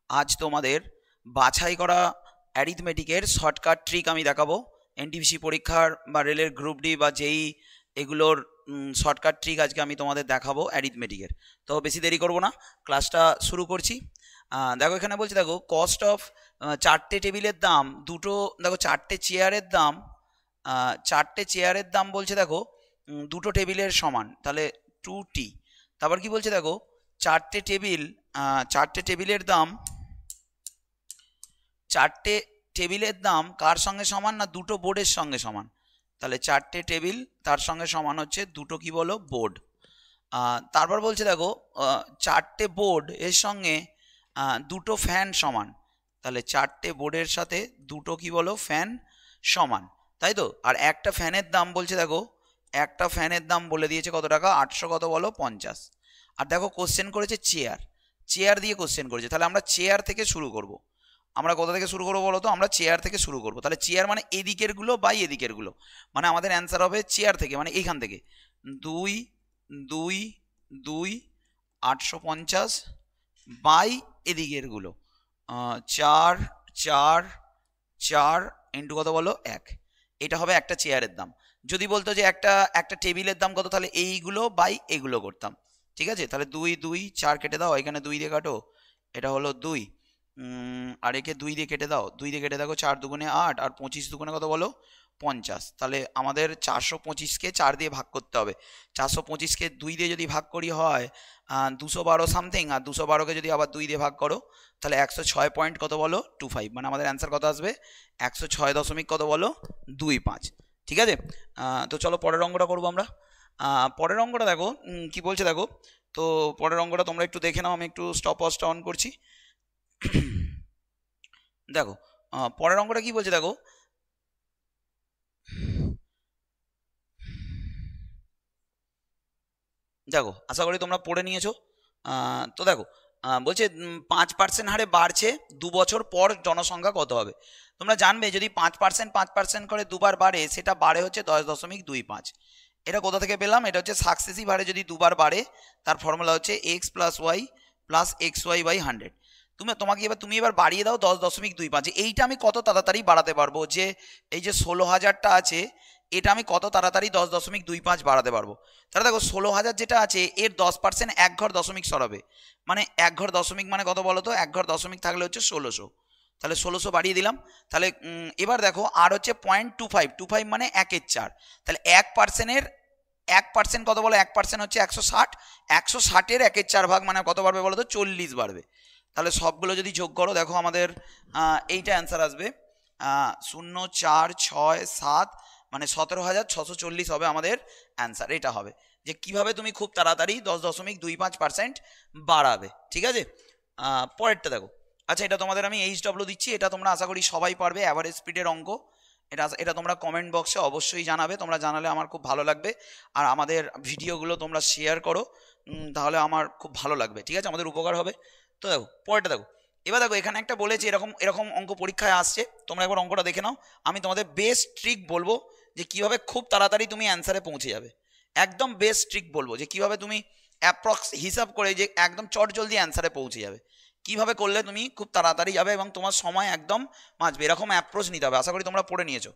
আজ তোমাদের বাছাই করা অ্যারিথমেটিকের শর্টকাট ট্রিক আমি দেখাবো। এনটিপিসি পরীক্ষার বা রেলের গ্রুপ ডি বা যেই এগুলোর শর্টকাট ট্রিক আজকে আমি তোমাদের দেখাবো অ্যারিথমেটিকের। তো বেশি দেরি করব না, ক্লাসটা শুরু করছি। দেখো এখানে বলছে, দেখো কস্ট অফ চারটে টেবিলের দাম দুটো, দেখো চারটে চেয়ারের দাম বলছে, দেখো দুটো টেবিলের সমান, তাহলে 2t। তারপর কি বলছে, দেখো চারটে টেবিলের দাম কার সঙ্গে সমান না দুটো বোর্ডের সঙ্গে সমান, তাহলে চারটে টেবিল তার সঙ্গে সমান হচ্ছে দুটো কি বলো বোর্ড। তারপর বলছে দেখো চারটে বোর্ড এর সঙ্গে দুটো ফ্যান সমান, তাহলে চারটে বোর্ডের সাথে দুটো কি বলো ফ্যান সমান, তাই তো। আর একটা ফ্যানের দাম বলছে, দেখো একটা ফ্যানের দাম বলে দিয়েছে কত টাকা, 800 কত বলো 50। আর দেখো কোশ্চেন করেছে চেয়ার দিয়ে কোশ্চেন করেছে, তাহলে আমরা চেয়ার থেকে শুরু করব। আমরা কোথা থেকে শুরু করবো বলো তো, আমরা চেয়ার থেকে শুরু করবো। তাহলে চেয়ার মানে এদিকের গুলো বাই এদিকের গুলো, মানে আমাদের অ্যান্সার হবে চেয়ার থেকে, মানে এইখান থেকে 2 2 2 850 বাই এদিকের গুলো 4 4 4 ইন্টু কত বলো 1। এটা হবে একটা চেয়ারের দাম। যদি বলতো যে একটা টেবিলের দাম কত, তাহলে এইগুলো বাই এগুলো করতাম, ঠিক আছে। তাহলে 2 2 4 কেটে দাও, এখানে 2 দিয়ে কাটো, এটা হলো 2, আর একে 2 দিয়ে কেটে দাও, 2 দিয়ে কেটে দেখো 4 দুগুণে 8 আর 25 দুগুণে কত বলো 50। তাহলে আমাদের 425কে 4 দিয়ে ভাগ করতে হবে। 425কে 2 দিয়ে যদি ভাগ করি হয় 212 সামথিং, আর 212কে যদি আবার 2 দিয়ে ভাগ করো তাহলে 106 পয়েন্ট কত বলো 25, মানে আমাদের অ্যান্সার কত আসবে 106 দশমিক কত বলো 25, ঠিক আছে। তো চলো পরের অঙ্কটা করবো আমরা। পরের অঙ্কটা দেখো কি বলছে, দেখো তো পরের অঙ্কটা তোমরা একটু দেখে নাও, আমি একটু স্টপ ওয়াচটা অন করছি। দেখো পরের অঙ্কটা কি বলছে, দেখো দেখো আশা করি তোমরা পড়ে নিয়েছো। তো দেখো বলছে 5% হারে বাড়ছে 2 বছর পর জনসংখ্যা কত হবে। তোমরা জানবে যদি 5% করে দুবার বাড়ে সেটা বাড়ে হচ্ছে 10.25। এটা কোথা থেকে পেলাম, এটা হচ্ছে সাকসেসিভ হারে যদি দুবার বাড়ে তার ফর্মুলা হচ্ছে x plus y plus x y by 100। তুমি এবার বাড়িয়ে দাও 10.25। এইটা আমি কত তাড়াতাড়ি বাড়াতে পারবো, যে এই যে 16,000টা আছে এটা আমি কত তাড়াতাড়ি 10.25 বাড়াতে পারবো। তাহলে দেখো 16,000 যেটা আছে এর 10% এক ঘর দশমিক সরাবে, মানে এক ঘর দশমিক মানে কত বলো তো, এক ঘর দশমিক থাকলে হচ্ছে 1600, তাহলে 1600 বাড়িয়ে দিলাম। তাহলে এবার দেখো আর হচ্ছে 0.25 মানে 1/4, তাহলে 1% কত বলো, 1% হচ্ছে 160, 160-এর 1/4 ভাগ মানে কত বাড়বে বলো তো 40 বাড়বে। তাহলে সবগুলো যদি যোগ করো দেখো আমাদের এইটা অ্যান্সার আসবে 0 4 6 7, মানে 17,640 হবে আমাদের অ্যান্সার। এটা হবে যে কিভাবে তুমি খুব তাড়াতাড়ি 10.25% বাড়াবে, ঠিক আছে। পরেরটা দেখো, আচ্ছা এটা তোমাদের আমি HW দিচ্ছি, এটা তোমরা আশা করি সবাই পারবে, অ্যাভারেজ স্পিডের অঙ্ক। এটা তোমরা কমেন্ট বক্সে অবশ্যই জানাবে, তোমরা জানালে আমার খুব ভালো লাগবে। আর আমাদের ভিডিওগুলো তোমরা শেয়ার করো, তাহলে আমার খুব ভালো লাগবে, ঠিক আছে, আমাদের উপকার হবে। তো দেখো পরেরটা দেখো, এবার দেখো এখানে একটা বলেছে এরকম অঙ্ক পরীক্ষায় আসছে, তোমরা একবার অঙ্কটা দেখে নাও। আমি তোমাদের বেস্ট ট্রিক বলবো যে কিভাবে খুব তাড়াতাড়ি তুমি অ্যান্সারে পৌঁছে যাবে। একদম বেস্ট ট্রিক বলবো যে কিভাবে তুমি অ্যাপ্রক্স হিসাব করে যে একদম চটজলদি অ্যান্সারে পৌঁছে যাবে, কিভাবে করলে তুমি খুব তাড়াতাড়ি যাবে এবং তোমার সময় একদম বাঁচবে, এরকম অ্যাপ্রোচ নিতে হবে। আশা করি তোমরা পড়ে নিয়েছো।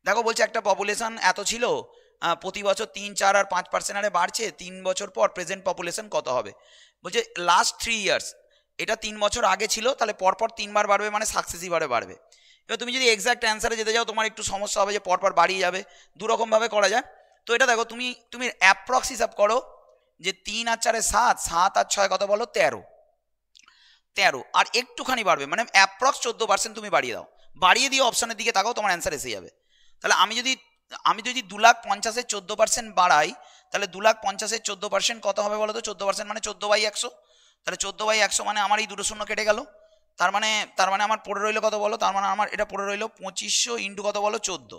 দেখো বলছে একটা পপুলেশন এত ছিল, প্রতি বছর 3 4 আর 5% হারে বাড়ছে, 3 বছর পর প্রেজেন্ট পপুলেশন কত হবে। বলছে লাস্ট 3 ইয়ার্স, এটা 3 বছর আগে ছিল, তাহলে পরপর 3বার বাড়বে মানে সাকসেসিভ হারে বাড়বে। এবার তুমি যদি এক্সাক্ট অ্যান্সারে যেতে যাও তোমার একটু সমস্যা হবে, যে পরপর বাড়িয়ে যাবে। দুরকমভাবে করা যায়। তো এটা দেখো তুমি অ্যাপ্রক্স হিসাব করো যে 3 আর 4 7, 7 আর 6 কত বলো 13, আর একটুখানি বাড়বে, মানে অ্যাপ্রক্স 14% তুমি বাড়িয়ে দাও, বাড়িয়ে দিয়ে অপশানের দিকে তাকাও, তোমার অ্যান্সার এসে যাবে। তাহলে আমি যদি 2,50,000-এর 14% বাড়াই, তাহলে 2,50,000-এর 14% কত হবে বলো তো, 14% মানে 14/100, তাহলে 14/100 মানে আমার এই দুটো শূন্য কেটে গেল, তার মানে আমার পড়ে রইলো কত বলো, তার মানে আমার এটা পড়ে রইলো 2500 ইন্টু কত বলো 14,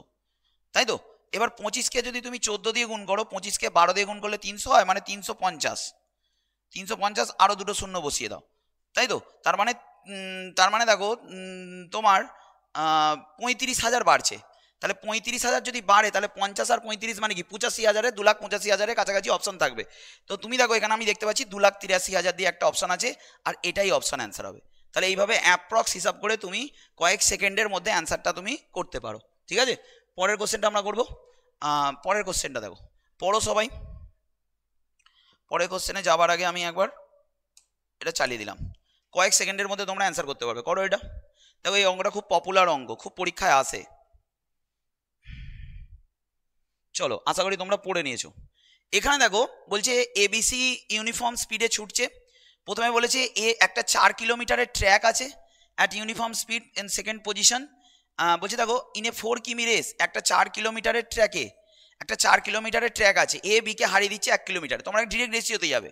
তাই তো। এবার 25কে যদি তুমি 14 দিয়ে গুণ করো, 25কে 12 দিয়ে গুণ করলে 300 হয়, মানে 350 আরো দুটো শূন্য বসিয়ে দাও, তাই তো। তার মানে দেখো তোমার 35,000 বাড়ছে, তাহলে 35,000 যদি বাড়ে তাহলে 50 আর 35 মানে কি 85,000-এ 2,85,000-এর কাছাকাছি অপশন থাকবে। তো তুমি দেখো এখানে আমি দেখতে পাচ্ছি 2,83,000 দিয়ে একটা অপশন আছে, আর এটাই অপশন অ্যান্সার হবে। তাহলে এইভাবে অ্যাপ্রক্স হিসাব করে তুমি কয়েক সেকেন্ডের মধ্যে অ্যান্সারটা তুমি করতে পারো। ঠিক আছে, পরের কোশ্চেনটা আমরা করবো। পরের কোশ্চেনটা দেখো, পড়ো সবাই। পরের কোশ্চেনে যাবার আগে আমি একবার এটা চালিয়ে দিলাম, কয়েক সেকেন্ডের মধ্যে তোমরা অ্যান্সার করতে পারবে। করো এটা। দেখো এই অঙ্কটা খুব পপুলার অঙ্ক, খুব পরীক্ষায় আসে। চলো, আশা করি তোমরা পড়ে নিয়েছো। এখানে দেখো বলছে এবিসি ইউনিফর্ম স্পিডে ছুটছে। প্রথমে বলেছে এ একটা 4 কিলোমিটারের ট্র্যাক আছে at uniform speed in second position. বলছে দেখো ইন এ 4 কিমি রেস, একটা 4 কিলোমিটারের ট্র্যাকে, একটা 4 কিলোমিটারের ট্র্যাক আছে, এ বিকে হারিয়ে দিচ্ছে 1 কিলোমিটার। তোমরা ডিরেক্ট রেশিওতে যাবে,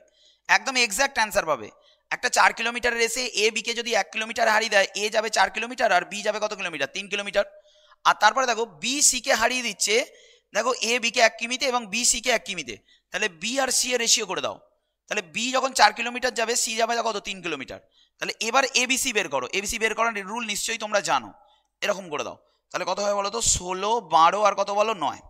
একদম এক্স্যাক্ট অ্যান্সার পাবে। একটা 4 কিলোমিটার রেসে এ বিকে যদি 1 কিলোমিটার হারিয়ে দেয়, এ যাবে 4 কিলোমিটার আর বি যাবে কত কিলোমিটার? 3 কিলোমিটার। আর তারপরে দেখো বি সিকে হারিয়ে দিচ্ছে, দেখো এ বিকে 1 কিমিতে এবং বি সিকে 1 কিমিতে, তাহলে বি আর সি এর রেশিও করে দাও। তাহলে বি যখন 4 কিলোমিটার যাবে, সি যাবে কত? 3 কিলোমিটার। তাহলে এবার এবিসি বের করো। এবিসি বের করার রুল নিশ্চয়ই তোমরা জানো, এরকম করে দাও। তাহলে কত হয় বলো তো? 16, 12 আর কত বলো? 9।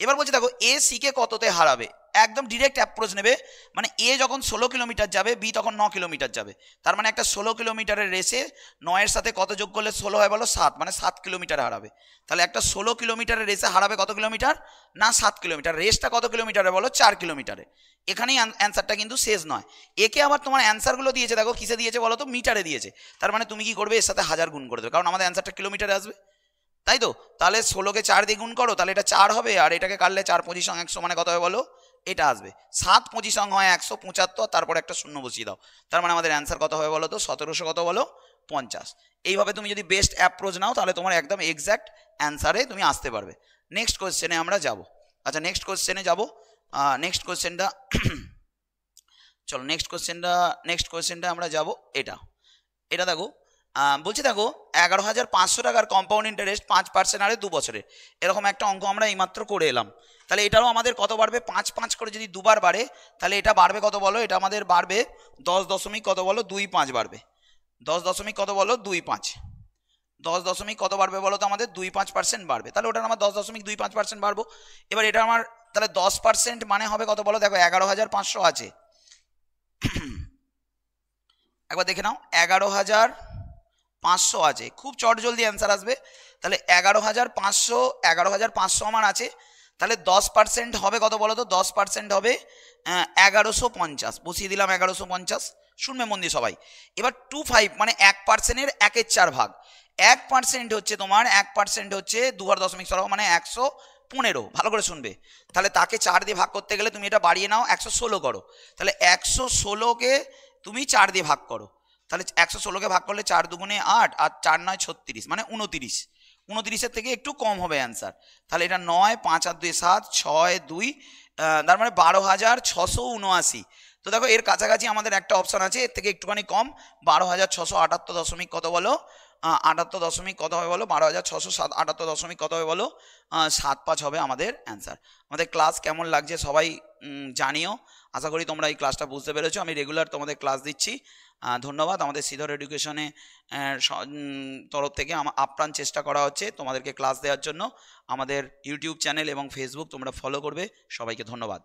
এবার বলছে দেখো এ সি কে কততে হারাবে, একদম ডিরেক্ট অ্যাপ্রোচ নেবে। মানে এ যখন 16 কিলোমিটার যাবে, বি তখন 9 কিলোমিটার যাবে। তার মানে একটা 16 কিলোমিটারের রেসে 9-এর সাথে কত যোগ করলে 16 হয় বলো? 7, মানে 7 কিলোমিটার হারাবে। তাহলে একটা 16 কিলোমিটারের রেসে হারাবে কত কিলোমিটার? না 7 কিলোমিটার। রেসটা কত কিলোমিটারে বলো? 4 কিলোমিটারে। এখানেই অ্যান্সারটা কিন্তু শেষ নয়। একে আবার তোমার অ্যান্সারগুলো দিয়েছে, দেখো কিসে দিয়েছে বলো তো? মিটারে দিয়েছে। তার মানে তুমি কি করবে? এর সাথে 1000 গুণ করে দেবে, কারণ আমাদের অ্যান্সারটা কিলোমিটারে আসবে, তাই তো? তাহলে 16কে 4 দিয়ে গুণ করো, তাহলে এটা 4 হবে, আর এটাকে কাটলে 4 25 100, মানে কত হবে বলো? এটা আসবে 7 25 হয় 175, তারপর একটা শূন্য বসিয়ে দাও। তার মানে আমাদের অ্যান্সার কত হবে বলো তো? 1700 কত বলো? 50। এইভাবে তুমি যদি বেস্ট অ্যাপ্রোচ নাও, তাহলে তোমার একদম এক্স্যাক্ট অ্যান্সারে তুমি আসতে পারবে। নেক্সট কোশ্চেনে আমরা যাব। আচ্ছা, নেক্সট কোশ্চেনে যাব। নেক্সট কোশ্চেনটা চলো, নেক্সট কোশ্চেনটা আমরা যাব। এটা দেখো, বলছি দেখো 11,500 টাকার কম্পাউন্ড ইন্টারেস্ট 5% হারে 2 বছরে, এরকম একটা অঙ্ক আমরা এইমাত্র করে এলাম। তাহলে এটারও আমাদের কত বাড়বে? 5 করে যদি দুবার বাড়ে, তাহলে এটা বাড়বে কত বলো? এটা আমাদের বাড়বে 10 দশমিক কত বলো? 25 বাড়বে। 10 দশমিক কত বলো? 25। 10 দশমিক কত বাড়বে বলো তো? আমাদের 25% বাড়বে। তাহলে ওটা আমার 10.25% বাড়বো। এবার এটা আমার তাহলে 10% মানে হবে কত বলো? দেখো 11,500 আছে, একবার দেখে নাও, 11,500 আছে। খুব চটজলদি অ্যান্সার আসবে। তাহলে 11,500 আমার আছে, তাহলে 10% হবে কত বলো তো? 10% হবে 1150। বসিয়ে দিলাম 1150। শুনবে মন দিয়ে সবাই। এবার 25 মানে 1%-এর 1/4 ভাগ। 1% হচ্ছে তোমার, 1% হচ্ছে 2.0 মানে 115। ভালো করে শুনবে। তাহলে তাকে 4 দিয়ে ভাগ করতে গেলে তুমি এটা বাড়িয়ে নাও, 116 করো। তাহলে 116কে তুমি 4 দিয়ে ভাগ করো। তাহলে 116কে ভাগ করলে 4 দুগুণে 8 আর 4 9 36, মানে 29। 29-এর থেকে একটু কম হবে অ্যান্সার। তাহলে এটা 9, 5 আর 2 7, 6 2, তার মানে 12,679। তো দেখো এর কাছাকাছি আমাদের একটা অপশন আছে, এর থেকে একটুখানি কম, 12,678 দশমিক কত বলো? 78 দশমিক কত হবে বলো? 12,678 দশমিক কত হবে বলো? 75 হবে আমাদের অ্যান্সার। আমাদের ক্লাস কেমন লাগছে সবাই জানিও। আশা করি তোমরা এই ক্লাসটা বুঝতে পেরেছো। আমি রেগুলার তোমাদের ক্লাস দিচ্ছি। ধন্যবাদ। আমাদের শ্রীধর এডুকেশনে তরফ থেকে আপ্রাণ চেষ্টা করা হচ্ছে তোমাদেরকে ক্লাস দেওয়ার জন্য। আমাদের ইউটিউব চ্যানেল এবং ফেসবুক তোমরা ফলো করবে। সবাইকে ধন্যবাদ।